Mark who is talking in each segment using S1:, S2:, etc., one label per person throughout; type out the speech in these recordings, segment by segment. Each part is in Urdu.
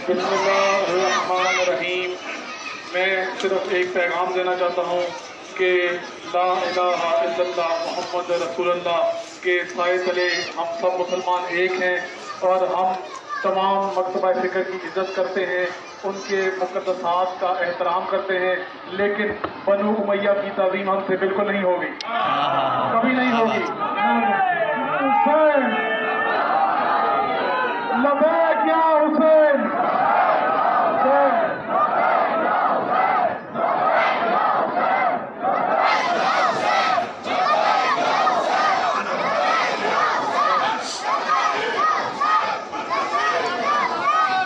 S1: بسم اللہ الرحمن الرحیم. میں صرف ایک پیغام دینا چاہتا ہوں کہ لا الہ الا اللہ محمد رسول اللہ کے سائے تلے ہم سب مسلمان ایک ہیں اور ہم تمام مکتبہ فکر کی عزت کرتے ہیں، ان کے مقدسات کا احترام کرتے ہیں، لیکن بنو امیہ کی تعظیم ہم سے بالکل نہیں ہوگی، کبھی نہیں ہوگی. حسین لبیک یا حسین.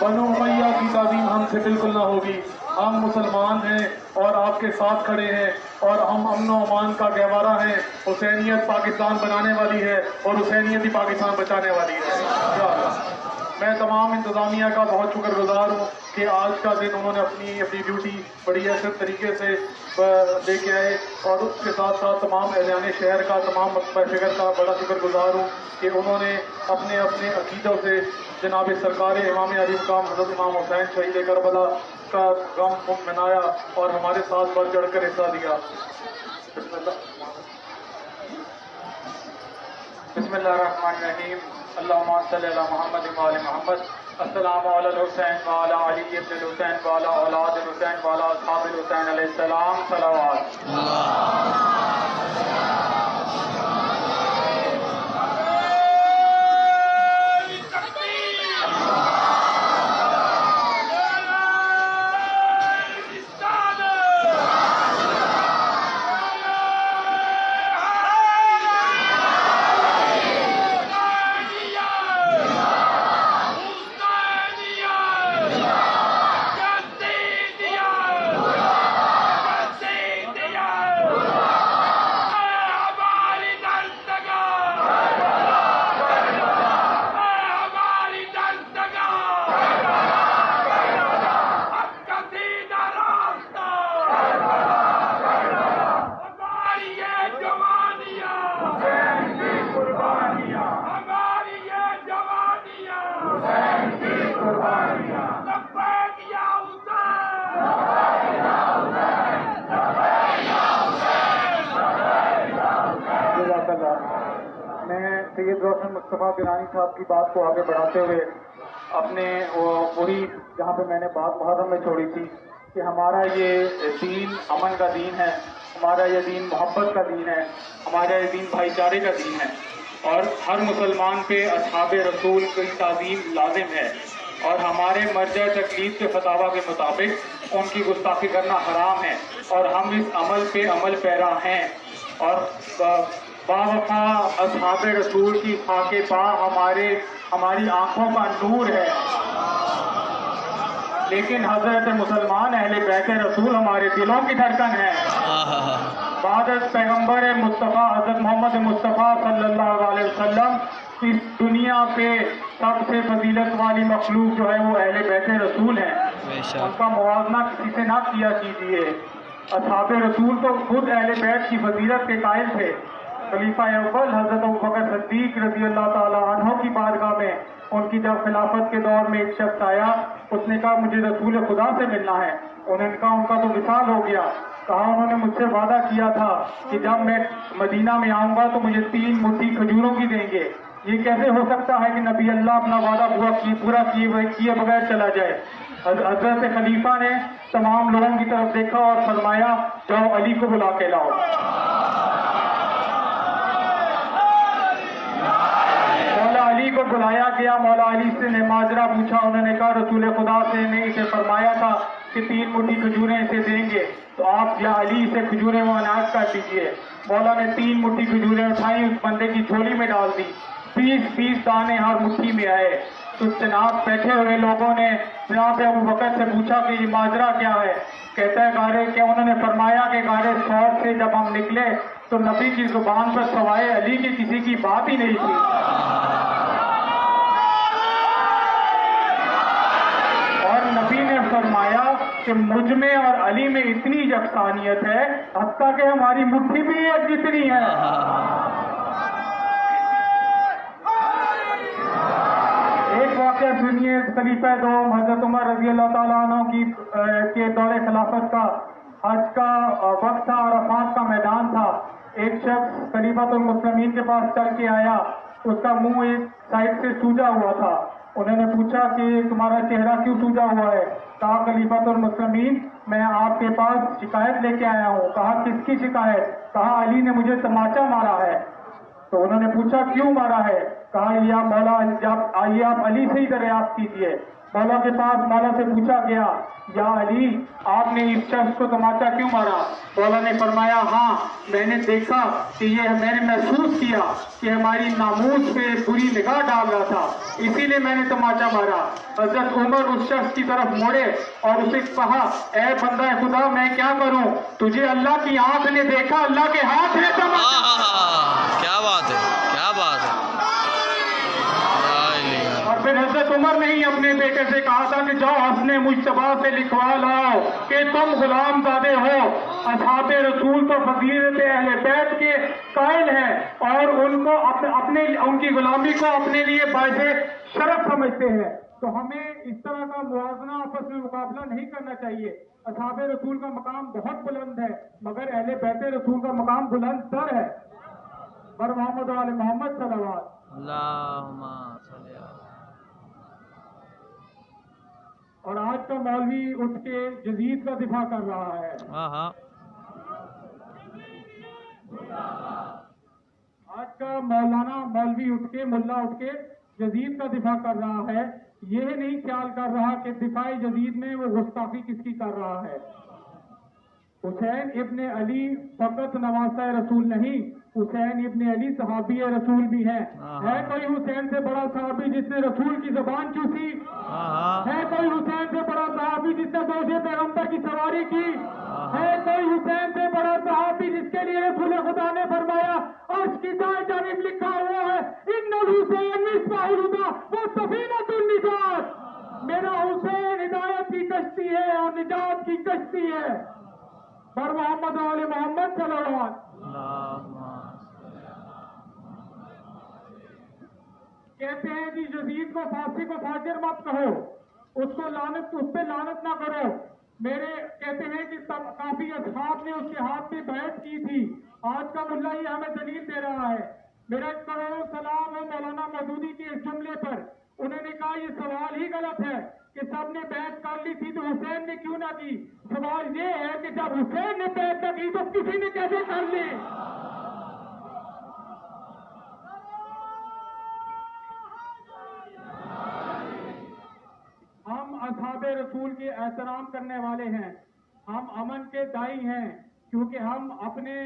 S1: بنو امیہ کی تعظیم ہم سے بالکل نہ ہوگی. ہم مسلمان ہیں اور آپ کے ساتھ کھڑے ہیں اور ہم امن و امان کا گہوارہ ہیں. حسینیت پاکستان بنانے والی ہے اور حسینیت ہی پاکستان بچانے والی ہے. میں تمام انتظامیہ کا بہت شکر گزار ہوں کہ آج کا دن انہوں نے اپنی ڈیوٹی بڑی اچھے طریقے سے لے کے آئے، اور اس کے ساتھ ساتھ تمام اہلیان شہر کا، تمام مکتبہ فکر کا بڑا شکر گزار ہوں کہ انہوں نے اپنے اپنے عقیدوں سے جناب سرکار امام علی مقام حضرت امام حسین شہید کربلا کا غم منایا اور ہمارے ساتھ بڑھ چڑھ کر حصہ دیا. بسم اللہ الرحمن الرحیم. اللہم صلی علی محمد وعلی محمد. السلام علی الحسین وعلی علی ابن الحسین وعلی اولاد الحسین وعلی اصحاب الحسین علیہ السلام. صلوات. میں سید روشن مصطفیٰ گیلانی صاحب کی بات کو آگے بڑھاتے ہوئے اپنے وہی جہاں پہ میں نے بات محرم میں چھوڑی تھی کہ ہمارا یہ دین امن کا دین ہے، ہمارا یہ دین محبت کا دین ہے، ہمارا یہ دین بھائی چارے کا دین ہے، اور ہر مسلمان پہ اصحاب رسول کی تعظیم لازم ہے، اور ہمارے مرجع تکلیف کے فتاویٰ کے مطابق ان کی گستاخی کرنا حرام ہے، اور ہم اس عمل پہ عمل پیرا ہیں. اور باوفا اصحاب رسول کی خاک پا ہماری آنکھوں کا نور ہے، لیکن حضرت مسلمان اہل بیت رسول ہمارے دلوں کی دھڑکن ہے. بعد از پیغمبر مصطفیٰ حضرت محمد مصطفیٰ صلی اللہ علیہ وسلم اس دنیا پہ سب سے فضیلت والی مخلوق جو ہے وہ اہل بیت رسول ہیں. ان کا موازنہ کسی سے نہ کیا کیجیے. اصحاب رسول تو خود اہل بیت کی فضیلت کے قائل تھے. خلیفہ اول حضرت ابوبکر صدیق رضی اللہ تعالیٰ عنہ کی بارگاہ میں ان کی جب خلافت کے دور میں ایک شخص آیا، اس نے کہا مجھے رسول خدا سے ملنا ہے. انہوں نے کہا ان کا تو وصال ہو گیا. کہا انہوں نے مجھ سے وعدہ کیا تھا کہ جب میں مدینہ میں آؤں گا تو مجھے 3 مٹھی کھجوروں کی دیں گے. یہ کیسے ہو سکتا ہے کہ نبی اللہ اپنا وعدہ پورا کیے بغیر چلا جائے؟ حضرت خلیفہ نے تمام لوگوں کی طرف دیکھا اور فرمایا جاؤ علی کو بلا کے لاؤ. مولا علی کو بلایا گیا. مولا علی سے نے ماجرا پوچھا. انہوں نے کہا رسول خدا سے نے اسے فرمایا تھا کہ 3 مٹھی کھجوریں اسے دیں گے، تو آپ یا علی اسے کھجوریں منعقد کر دیجیے. مولا نے 3 مٹھی کھجوریں اٹھائیں، اس بندے کی جھولی میں ڈال دی. 20 دانے ہر مٹھی میں آئے. تو جناب بیٹھے ہوئے لوگوں نے جناب ابو بکر سے پوچھا کہ یہ ماجرا کیا ہے؟ کہتا ہے غارے کہ انہوں نے فرمایا کہ غارے ثور سے جب ہم نکلے تو نبی کی زبان پر سوائے علی کی کسی کی بات ہی نہیں تھی. اور نبی نے فرمایا کہ مجھ میں اور علی میں اتنی یکسانیت ہے حتیٰ کہ ہماری مٹھی بھی ایک جتنی ہے. ایک واقعہ سنیے خلیفہ دوم حضرت عمر رضی اللہ تعالیٰ عنہ کے دور خلافت کا حج کا وقت تھا، عرفات کا میدان تھا. ایک شخص خلیفۃ المسلمین کے پاس چل کے آیا، اس کا منہ ایک سائڈ سے سوجا ہوا تھا. انہوں نے پوچھا کہ تمہارا چہرہ کیوں سوجا ہوا ہے؟ کہا خلیفۃ المسلمین میں آپ کے پاس شکایت لے کے آیا ہوں. کہا کس کی شکایت؟ کہا علی نے مجھے تماچا مارا ہے. تو انہوں نے پوچھا کیوں مارا ہے؟ کہا یہ آپ مولا آئیے آپ علی سے ہی دریافت کیجیے. مولا کے پاس مولا سے پوچھا گیا یا علی آپ نے اس شخص کو تماچا کیوں مارا؟ مولا نے فرمایا ہاں میں نے دیکھا کہ میں نے محسوس کیا کہ ہماری ناموس پہ بری نگاہ ڈال رہا تھا، اسی لیے میں نے تماچا مارا. حضرت عمر اس شخص کی طرف موڑے اور اسے کہا اے بندہ خدا میں کیا کروں، تجھے اللہ کی آنکھ نے دیکھا، اللہ کے ہاتھ نے
S2: کیا بات ہے، کیا بات ہے.
S1: اور پھر حضرت عمر نے ہی اپنے بیٹے سے کہا تھا کہ جاؤ حسن مجتبیٰ سے لکھوا لاؤ کہ تم غلام زادے ہو. اصحاب رسول تو فضیلت اہل بیت کے قائل ہیں اور ان کی غلامی کو اپنے لیے باعث شرف سمجھتے ہیں. تو ہمیں اس طرح کا موازنہ آپس میں مقابلہ نہیں کرنا چاہیے. اصحاب رسول کا مقام بہت بلند ہے مگر اہل بیت رسول کا مقام بلند تر ہے. بر محمد و آل محمد صلوات.
S2: اللہم صلی اللہ.
S1: اور آج کا مولوی اٹھ کے جدید کا دفاع کر رہا ہے. آج کا مولوی ملا اٹھ کے جدید کا دفاع کر رہا ہے. یہ نہیں خیال کر رہا کہ دفاع جدید میں وہ گستاخی کس کی کر رہا ہے. حسین ابن علی فقط نواسہ رسول نہیں، حسین ابن علی صحابی رسول بھی ہیں. ہے کوئی حسین سے بڑا صحابی جس نے رسول کی زبان چوسی؟ ہے کوئی حسین سے بڑا صحابی جس نے دوشے پیغمبر کی سواری کی؟ ہے کوئی حسین سے بڑا صحابی جس کے لیے رسول خدا نے فرمایا عرش کی دائیں جانب لکھا ہوا ہے ان الحسین مصباح الہدی وہ سفینۃ النجات. میرا حسین ہدایت کی کشتی ہے اور نجات کی کشتی ہے. پر محمد و آل محمد صلی اللہ علیہ وسلم. کہتے ہیں کہ یزید کو فاسق و فاجر مت کہو، اس پہ لعنت نہ کرو. میرے کہتے ہیں کہ کافی اصحاب نے اس کے ہاتھ میں بیعت کی تھی. آج کا ملا یہ ہمیں دلیل دے رہا ہے. میرا کروڑوں سلام ہے مولانا مودودی کے اس جملے پر. انہوں نے کہا یہ سوال ہی غلط ہے کہ سب نے بیعت کر لی تھی تو حسین نے کیوں نہ کی. سوال یہ ہے کہ جب حسین نے بیعت نہ کی تو کسی نے کیسے کر لی؟ ہم اصحاب رسول کے احترام کرنے والے ہیں، ہم امن کے دائی ہیں، کیونکہ ہم اپنے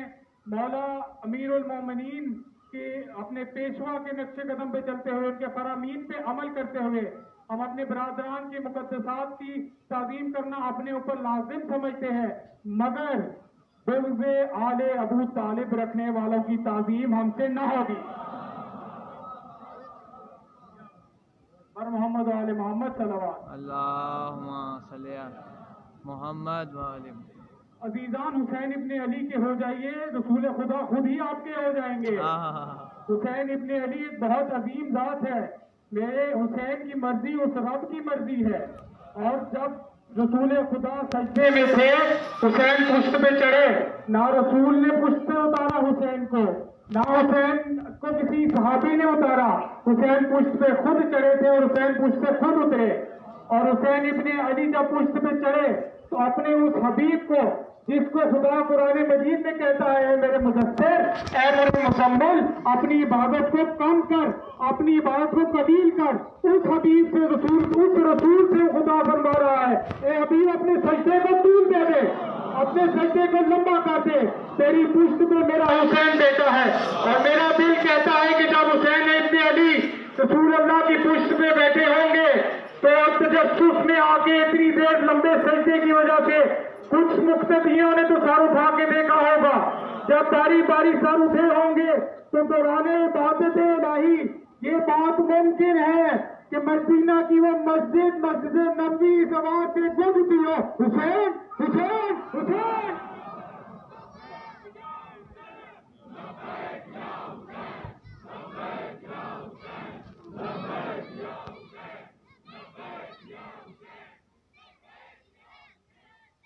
S1: مولا امیر المومنین کے اپنے پیشوا کے نقش قدم پہ چلتے ہوئے ان کے فرامین پہ عمل کرتے ہوئے ہم اپنے برادران کی مقدسات کی تعظیم کرنا اپنے اوپر لازم سمجھتے ہیں. مگر بغض آل ابو طالب رکھنے والوں کی تعظیم ہم سے نہ ہوگی. اور محمد و آل محمد صلوات.
S2: اللہم صلی محمد و آل
S1: عزیزان حسین ابن علی کے ہو جائیے، رسول خدا خود ہی آپ کے ہو جائیں گے. حسین ابن علی ایک بہت عظیم ذات ہے. میرے حسین کی مرضی اس رب کی مرضی ہے. اور جب رسول خدا سجدے میں تھے حسین پشت پہ چڑھے، نہ رسول نے پشت پہ اتارا حسین کو، نہ حسین کو کسی صحابی نے اتارا. حسین پشت پہ خود چڑھے تھے اور حسین پشت پہ خود اترے. اور حسین ابن علی جب پشت پہ چڑھے تو اپنے اس حبیب کو جس کو خدا قرآن مجید میں کہتا ہے اے میرے مدثر، اے میرے مزمل، اپنی عبادت کو کم کر، اپنی عبادت کو قلیل کر. اس حبیب سے اس رسول سے خدا فرما رہا ہے اے حبیب اپنے سجدے کو طول دے دے، اپنے سجدے کو لمبا کر دے. تیری پشت میں میرا حسین بیٹا ہے اور میرا دل کہتا ہے کہ جب حسین ابن علی رسول اللہ کی پشت پہ بیٹھے ہوں گے تو اب تجسس میں آ کے اتنی دیر لمبے سجدے کی وجہ سے کچھ مقتدیوں نے تو سر اٹھا کے دیکھا ہوگا. جب باری باری سر اٹھے ہوں گے تو دوران عبادت الہی یہ بات ممکن ہے کہ مدینہ کی وہ مسجد نبوی زبان سے گونجتی ہو حسین حسین حسین.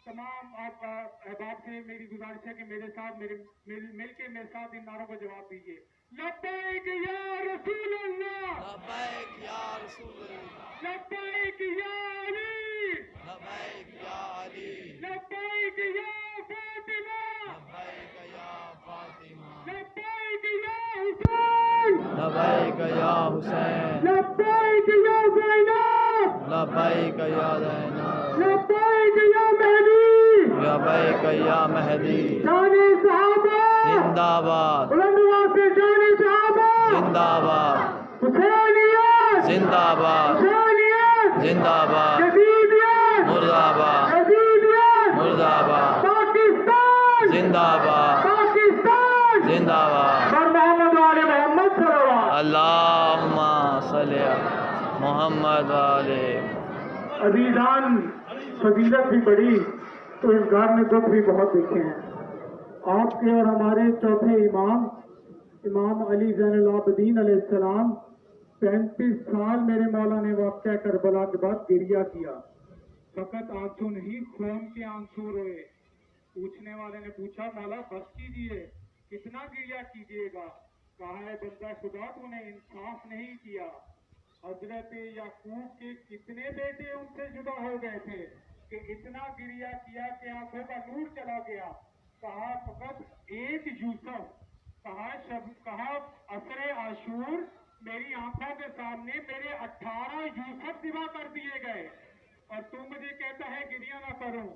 S1: تمام آپ احباب سے میری گزارش ہے کہ میرے ساتھ مل کے میرے ساتھ ان نعروں کا جواب دیجیے. لبیک یا رسول اللہ,
S2: لبیک یا رسول اللہ,
S1: لبیک یا علی,
S2: لبیک یا علی,
S1: لبیک یا فاطمہ,
S2: لبیک یا فاطمہ,
S1: لبیک یا حسین,
S2: لبیک یا حسین,
S1: لبیک یا زینب,
S2: لبیک یا زینب,
S1: لبیک یا مہدی,
S2: لبیک یا مہدی,
S1: جان صحابہ
S2: زندہ باد,
S1: بلند آواز سے جان صحابہ,
S2: زندہ باد,
S1: حسینیت,
S2: زندہ باد,
S1: حسینیت,
S2: زندہ باد,
S1: یزیدیت,
S2: مرد آباد,
S1: یزیدیت,
S2: مرد آباد,
S1: پاکستان,
S2: زندہ باد,
S1: پاکستان,
S2: زندہ باد.
S1: اور محمد والے محمد صلی اللہ علیہ
S2: اللہم صلی علی محمد والے.
S1: وسلم. عزیزان, فضیلت بھی بڑی تو اس گھر میں دکھ بھی بہت دیکھے ہیں. آپ کے اور ہمارے چوتھے امام علی زین العابدین علیہ السلام 35 سال میرے مولا نے واقعہ کربلا کے بعد گریہ کیا. فقط آنسو نہیں, خون کے آنسو روئے. پوچھنے والے نے پوچھا, مولا بس کیجیے, کتنا گریہ کیجیے گا؟ کہا ہے بندہ خدا تو نے انصاف نہیں کیا. حضرت یعقوب کے کتنے بیٹے ان سے جدا ہو گئے تھے کہ اتنا گریہ کیا کہ آنکھوں کا نور چلا گیا. کہا فقط ایک یوسف, کہا عصر عاشور میری آنکھوں کے سامنے میرے 18 یوسف ذبح کر دیے گئے, اور تو مجھے کہتا ہے گریہ نہ کروں.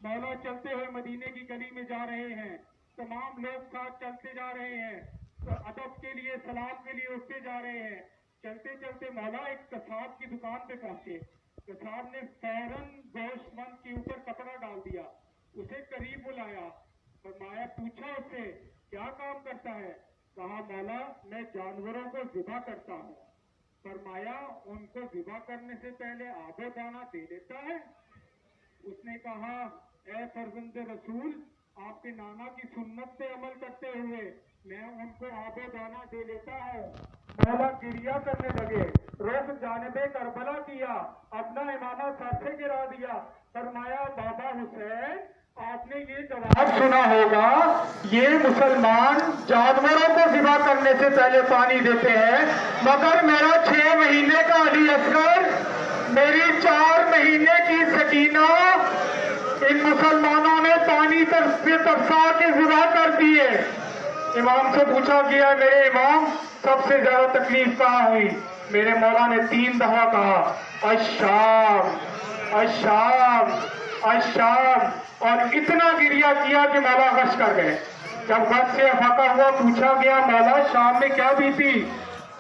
S1: مولا چلتے ہوئے مدینے کی گلی میں جا رہے ہیں, تمام لوگ ساتھ چلتے جا رہے ہیں, تو ادب کے لیے سلام کے لیے اٹھتے جا رہے ہیں. چلتے چلتے مولا ایک کساب کی دکان پہ پہنچے. کساب نے فوراً گوشت مند کے اوپر کپڑا ڈال دیا, اسے قریب بلایا, فرمایا, پوچھا اس سے کیا کام کرتا ہے؟ کہا مولا میں جانوروں کو ذبح کرتا ہوں. فرمایا ان کو ذبح کرنے سے پہلے آب و دانہ دے دیتا ہے؟ اس نے کہا اے فرزند رسول, آپ کے نانا کی سنت پہ عمل کرتے ہوئے میں ان کو آب و دانہ دے لیتا ہوں. مولا گریہ کرنے لگے, رخ جانب کربلا کیا, اپنا امامہ سر سے گرا دیا. فرمایا بابا حسین, آپ نے یہ جواب سنا ہوگا, یہ مسلمان جانوروں کو ذبح کرنے سے پہلے پانی دیتے ہیں, مگر میرا 6 مہینے کا علی اصغر, میری 4 مہینے کی سکینہ, ان مسلمانوں نے پانی سے ترسا کے ذبح کر دیے. امام سے پوچھا گیا میرے امام سب سے زیادہ تکلیف کہاں ہوئی؟ میرے مولا نے 3 دفعہ کہا الشام, الشام, الشام, اور اتنا گریہ کیا کہ مولا غش کر گئے. جب غش سے افاقہ ہوا, پوچھا گیا مولا شام میں کیا بیتی؟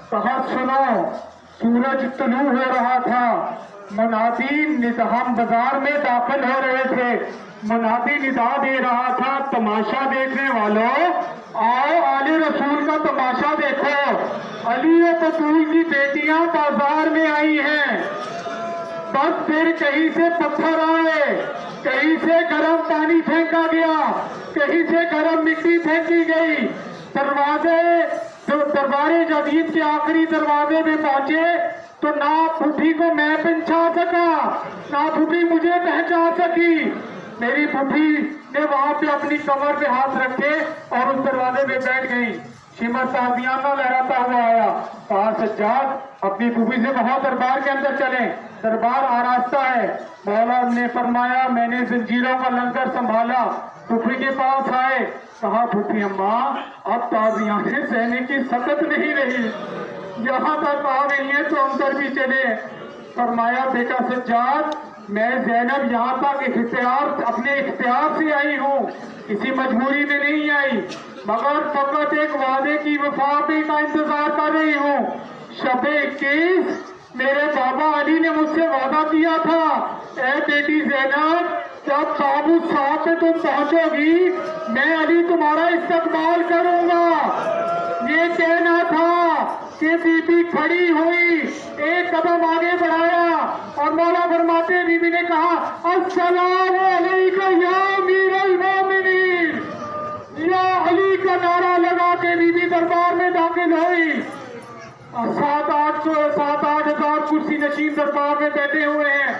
S1: کہا سنو, سورج طلوع ہو رہا تھا, منادی ہم بازار میں داخل ہو رہے تھے, منادی ندا دے رہا تھا, تماشا دیکھنے والوں آؤ آل رسول کا تماشا دیکھو. علی و بطول کی بیٹیاں بازار میں آئی ہیں, بس پھر کہیں سے پتھر آئے, کہیں سے گرم پانی پھینکا گیا, کہیں سے گرم مٹی پھینکی گئی. دربار جدید کے آخری دروازے میں پہنچے تو نہ پھوپھی کو میں پہچان سکا, نہ پھوپھی مجھے پہچان سکی. میری پھوپھی نے وہاں پہ اپنی کمر پہ ہاتھ رکھے اور اس دروازے میں بیٹھ گئی. شمر تازیانہ لہراتا ہوا آیا, کہا سجاد اپنی پھوپھی سے کہا دربار کے اندر چلیں, دربار آراستہ ہے. مولا نے فرمایا میں نے زنجیروں کا لنگر سنبھالا, پھوپھی کے پاس آئے, کہا پھوپھی اماں اب تازیانے سہنے کی سخت نہیں رہی, یہاں تک آ گئی ہیں تو اندر بھی چلے. فرمایا بیٹا سجاد میں زینب یہاں تک اپنے اختیار سے آئی ہوں, کسی مجبوری میں نہیں آئی, مگر فقط ایک وعدے کی وفا پہ کا انتظار کر رہی ہوں. شب 21 میرے بابا علی نے مجھ سے وعدہ کیا تھا, اے بیٹی زینب جب بابو صاحب پہ تم پہنچو گی میں علی تمہارا استقبال کروں گا. یہ کہنا تھا کہ بی بی کھڑی ہوئی, ایک قدم آگے بڑھایا اور مولا فرماتے بی بی نے کہا السلام علیکہ یا امیر المومنین, یا علی کا نعرہ لگا کے بی بی دربار میں داخل ہوئی. 7-8 ہزار کرسی نشین دربار میں بیٹھے ہوئے ہیں.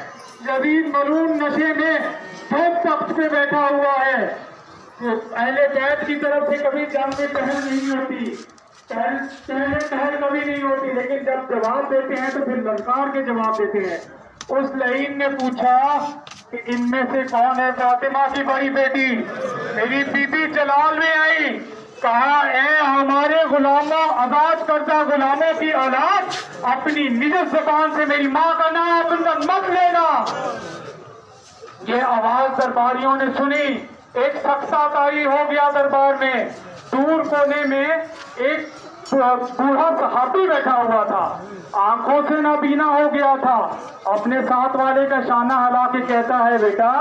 S1: جدید ملون نشے میں ٹھوک تخت پہ بیٹھا ہوا ہے. اہل بیت کی طرف سے کبھی جنگ میں پہل نہیں ہوتی, پہل کبھی نہیں ہوتی, لیکن جب جواب دیتے ہیں تو پھر للکار کے جواب دیتے ہیں. اس لعین نے پوچھا کہ ان میں سے کون ہے فاطمہ کی بڑی بیٹی؟ میری بی بی جلال میں آئی, کہا اے ہمارے غلاموں, آزاد کردہ غلاموں کی اولاد, اپنی نجس زبان سے میری ماں کا نام مت لینا. یہ آواز درباریوں نے سنی, ایک سکسا طاری ہو گیا دربار میں. دور کونے میں ایک بوڑھا صحابی بیٹھا ہوا تھا, آنکھوں سے نابینا ہو گیا تھا. اپنے ساتھ والے کا شانہ ہلا کے کہتا ہے بیٹا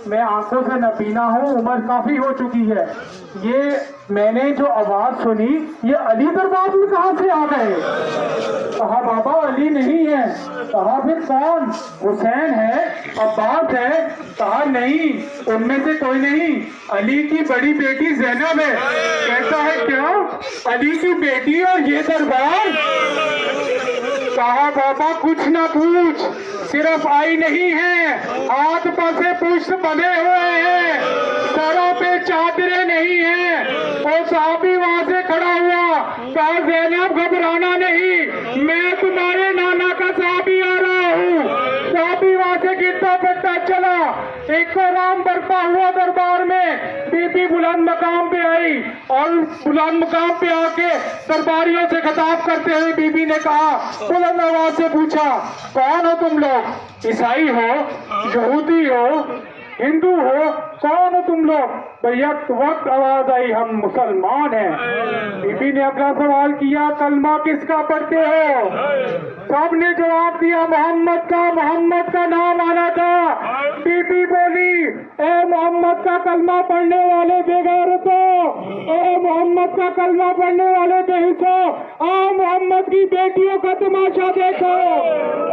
S1: میں آنکھوں سے نابینا ہوں, عمر کافی ہو چکی ہے. یہ میں نے جو آواز سنی یہ علی دربار میں کہاں سے آ گئے؟ کہا بابا علی نہیں ہے. کہا پھر کون؟ حسین ہے, عباس ہے. کہا نہیں, ان میں سے کوئی نہیں, علی کی بڑی بیٹی زینب ہے. کہتا ہے کیا علی کی بیٹی اور یہ دربار؟ کہا بابا کچھ نہ پوچھ, صرف آئی نہیں ہے, ہاتھ پاسے پشت بنے ہوئے ہیں, سروں پہ چادریں نہیں ہیں. وہ صحابی وہاں سے کھڑا ہوا, کہا زینب گھبرانا نہیں, میں تمہارے نانا کا صحابی آ رہا ہوں. صحابی وہاں سے گرتا پھرتا چلا, ایک رام برپا ہوا دربار میں. بی بی بلند مقام پہ آئی اور بلند مقام پہ آ کے درباریوں سے خطاب کرتے ہوئے بی بی نے کہا, بلند آواز سے پوچھا کون ہو تم لوگ؟ عیسائی ہو, یہودی ہو, ہندو ہو, کون ہو تم لوگ؟ بیک وقت آواز آئی ہم مسلمان ہیں. بی بی نے اگلا سوال کیا کلمہ کس کا پڑھتے ہو؟ سب نے جواب دیا محمد کا, محمد کا نام آنا تھا. بی بی بولی اے محمد کا کلمہ پڑھنے والے بے غیرتوں, اے محمد کا کلمہ پڑھنے والے بے حسو, آؤ محمد کی بیٹیوں کا تماشا دیکھو,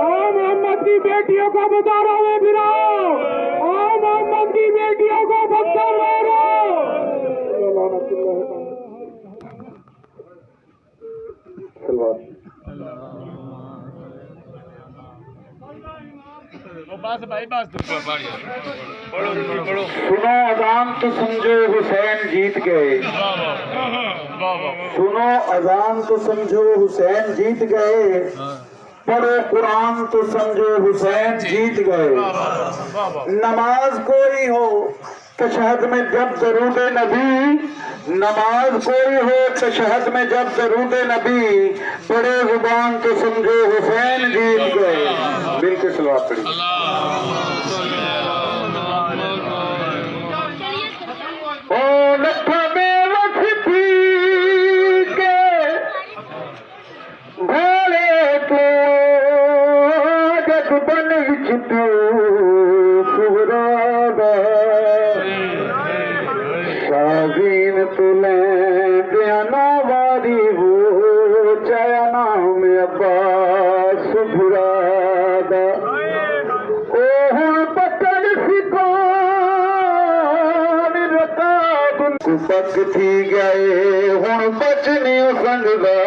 S1: آؤ محمد کی بیٹیوں کا مظاہرہ میں پھراؤ, آؤ محمد کی بیٹیوں کو پتھر مارو. سنو اذان تو سمجھو حسین جیت گئے, سنو اذان تو سمجھو حسین جیت گئے, پڑھو قرآن تو سمجھو حسین جیت گئے. نماز کوئی ہو تشہد میں جب درود نبی, نماز کوئی ہو تشہد میں جب درود نبی, پڑھے زبان تو سمجھو حسین جیت گئے. مل کے صلوات پڑھی. او لکھا میں وقتی کے بھولے تو جگ بن وچتو سہرابا, شاہین تلیں دیانا واری ہو چایا نام عباس سبھرادا. او ہن پتن سکان رکاب پک تھی گئے, ہن بچنی سنگدا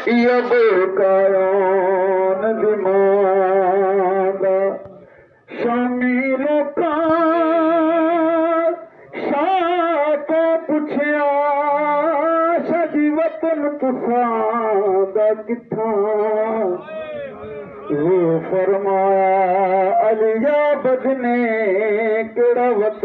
S1: یب کایون دماغا. شامی لوکاں شاہ کو پوچھیا شاہی وطن تساں دا کتھاں, وہ فرمایا علیہ بدنے کیڑا وطن